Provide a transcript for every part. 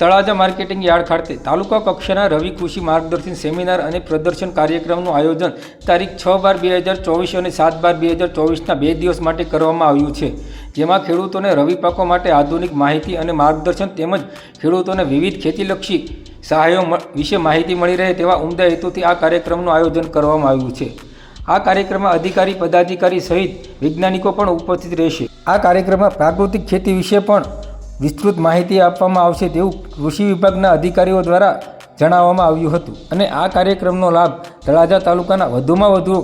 Talaja marketing yard ખાતે તાલુકા કક્ષાના રવિ કૃષિ માર્ગદર્શન સેમિનાર અને પ્રદર્શન કાર્યક્રમનું આયોજન તારીખ 6/12/2024 અને 7/12/2024ના 2 દિવસ માટે કરવામાં આવ્યું છે, જેમાં ખેડૂતોને રવિ પાકો માટે આધુનિક માહિતી અને માર્ગદર્શન તેમજ ખેડૂતોને વિવિધ ખેતીલક્ષી સહાયો વિશે માહિતી મળી રહે તેવા ઉમદા હેતુથી આ કાર્યક્રમનું આયોજન કરવામાં આવ્યું છે। આ કાર્યક્રમમાં અધિકારી પદાધિકારી સહિત વૈજ્ઞાનિકો પણ ઉપસ્થિત રહેશે। આ કાર્યક્રમમાં પ્રાકૃતિક ખેતી વિશે પણ વિસ્તૃત માહિતી આપવામાં આવશે તેવું કૃષિ વિભાગના અધિકારીઓ દ્વારા જણાવવામાં આવ્યું હતું અને આ કાર્યક્રમનો લાભ તળાજા તાલુકાના વધુમાં વધુ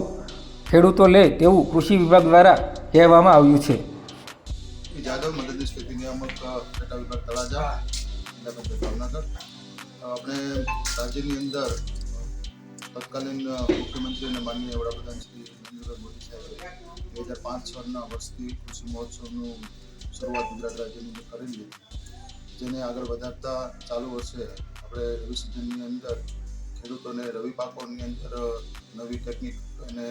ખેડૂતો લે તેવું કૃષિ વિભાગ દ્વારા કહેવામાં આવ્યું છે। જાદવ મદદનીશ ખેતી નિયામક પેટા વિભાગ તળાજા જિલ્લા પંચાયત ભાવનગર। આપણે રાજ્યની અંદર તત્કાલીન મુખ્યમંત્રી અને માનનીય વડાપ્રધાન શ્રી નરેન્દ્ર મોદી સાહેબે 2005-6ના વર્ષથી કૃષિ મહોત્સવનું શરૂઆત ગુજરાત રાજ્યની અંદર કરેલી હતી, જેને આગળ વધારતા ચાલુ વર્ષે આપણે રવિ સિઝનની અંદર ખેડૂતોને રવિ પાકોની અંદર નવી ટેકનિક અને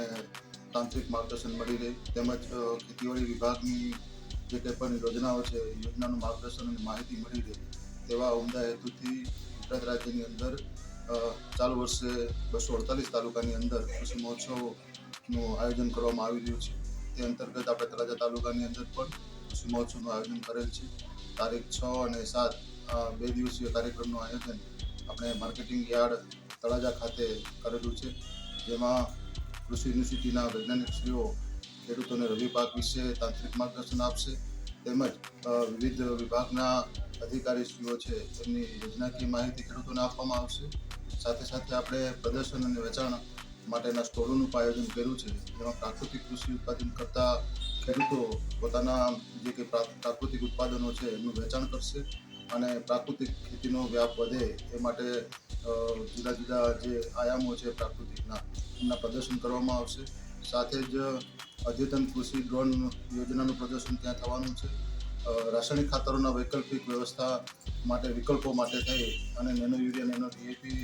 તાંત્રિક માર્ગદર્શન મળી રહે તેમજ ખેતીવાડી વિભાગની જે કંઈ પણ યોજનાઓ છે યોજનાનું માર્ગદર્શન અને માહિતી મળી રહે તેવા ઉમદા હેતુથી ગુજરાત રાજ્યની અંદર ચાલુ વર્ષે 248 તાલુકાની અંદર કૃષિ મહોત્સવનું આયોજન કરવામાં આવી રહ્યું છે। તે અંતર્ગત આપણે તળાજા તાલુકાની અંદર પણ કૃષિ મહોત્સવનું આયોજન કરેલ છે। તારીખ 6 અને 7 2 દિવસીય કાર્યક્રમનું આયોજન આપણે માર્કેટિંગ યાર્ડ તળાજા ખાતે કરેલું છે, જેમાં કૃષિ યુનિવર્સિટીના વૈજ્ઞાનિકશ્રીઓ ખેડૂતોને રવિ પાક વિશે તાંત્રિક માર્ગદર્શન આપશે તેમજ વિવિધ વિભાગના અધિકારીશ્રીઓ છે તેમની યોજનાકીય માહિતી ખેડૂતોને આપવામાં આવશે। સાથે સાથે આપણે પ્રદર્શન અને વેચાણ માટેના સ્ટોલોનું આયોજન કર્યું છે, જેમાં પ્રાકૃતિક કૃષિ ઉત્પાદન કરતા ખેડૂતો પોતાના જે કંઈ પ્રાકૃતિક ઉત્પાદનો છે એમનું વેચાણ કરશે અને પ્રાકૃતિક ખેતીનો વ્યાપ વધે એ માટે જુદા જુદા જે આયામો છે પ્રાકૃતિકના એમના પ્રદર્શન કરવામાં આવશે। સાથે જ અદ્યતન કૃષિ ડ્રોન યોજનાનું પ્રદર્શન ત્યાં થવાનું છે। રાસાયણિક ખાતરોના વૈકલ્પિક વ્યવસ્થા માટે વિકલ્પો માટે થઈ અને નેનો યુરિયા નેનો ડીએપી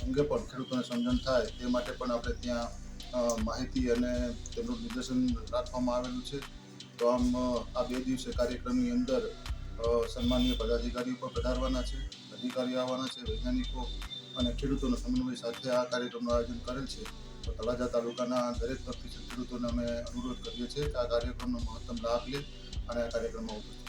અંગે પણ ખેડૂતોને સમજણ થાય તે માટે પણ આપણે ત્યાં માહિતી અને તેમનું નિદર્શન રાખવામાં આવેલું છે। તો આમ આ 2 દિવસીય કાર્યક્રમની અંદર સન્માનીય પદાધિકારીઓ પણ પધારવાના છે, અધિકારીઓ આવવાના છે, વૈજ્ઞાનિકો અને ખેડૂતોના સમન્વય સાથે આ કાર્યક્રમનું આયોજન કરેલ છે। તો તળાજા તાલુકાના દરેક પ્રતિષ્ઠિત ખેડૂતોને અમે અનુરોધ કરીએ છીએ કે આ કાર્યક્રમનો મહત્તમ લાભ લે અને આ કાર્યક્રમમાં ઉપસ્થિત